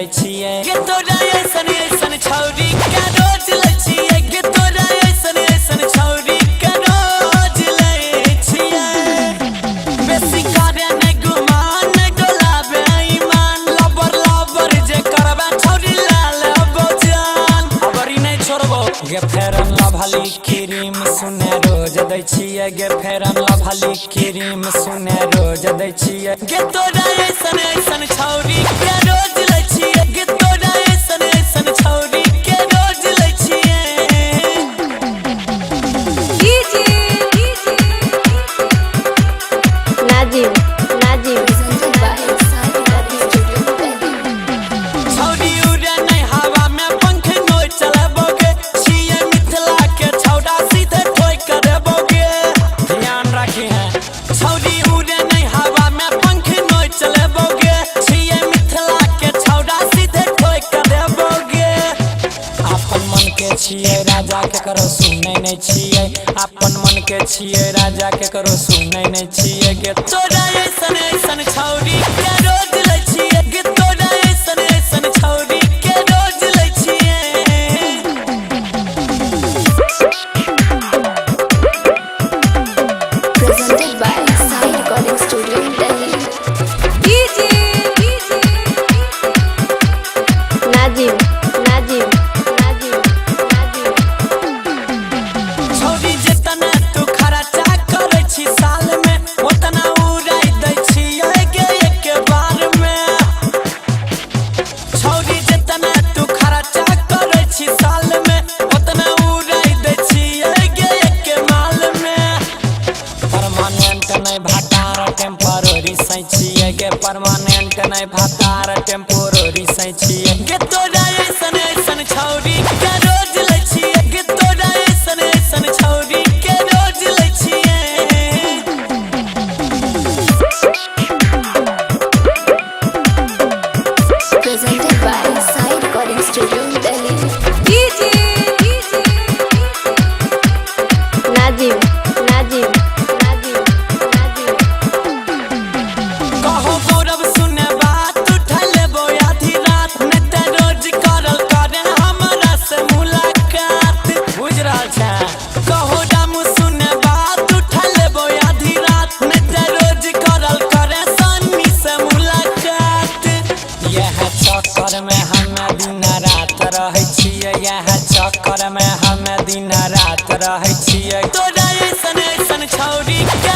दै छियै गे तोरा ऐसन ऐसन छौरी के रोज लै छियै गे तोरा ऐसन ऐसन छौरी के रोज लै छियै बेसी करे नै गुमान नै डोलाबे ईमान लबर लबर जे करबा छौरी लाल बोजान अबरी नै छोड़बो गे फेरन लभली क्रीम सुने रोज दै छियै गे फेरन लभली क्रीम सुने रोज दै छियै गे तोरा ऐसन ऐसन छौरी के रोज लै छियै गे तोरा ऐसन ऐसन छौरी के रोज लै छियै नाजिम छौरी उड़े नै हवा में पंख नोच चलबोगे छियै मिथिला के छौड़ा सीधे ठोक कर देबोगे ध्यान रखी है छौरी उड़े नै हवा में पंख नोच चलबोगे छियै मिथिला के छौड़ा सीधे ठोक कर देबोगे अपन मन के छियै राजा के करो सुनै नै छियै अपन मन के छियै राजा के करो सुनै नै छियै गे तोरा ऐसन ऐसन छौरी के रोज लै छियै गे तोरा ऐसन ऐसन छौरी के रोज लै छियै presented by Sai Recording Studio in Delhi. Nazim छौरी जितना तू खर्चा करै छी साल में उतना उड़ाई दै छियै गे एक बार में छौरी जितना तू खर्चा करै छी साल में उतना उड़ाई दै छियै गे एक माल में परमानेंट नै भातार टेम्पररी सै छियै गे परमानेंट नै भातार टेम्पररी सै छियै गे तोरा ऐसन ऐसन छौरी के रोज लै छियै गे तोरा ऐसन ऐसन छौरी के रोज लै छियै presented by Sai Recording Studio in Delhi. Nazim कहो गौरव सुने बात उठा लेबो आधी रात नै त रोज करल करे हमरा से मुलाकात बुझ रहल छै कहो रामू सुने बात उठा लेबो आधी रात नै त रोज करल करे सन्नी से मुलाकात यह चक्कर में हमे दिन रात रहै छियै यह चक्कर में हमे दिन रात रहै छियै तोरा ऐसन ऐसन छौरी के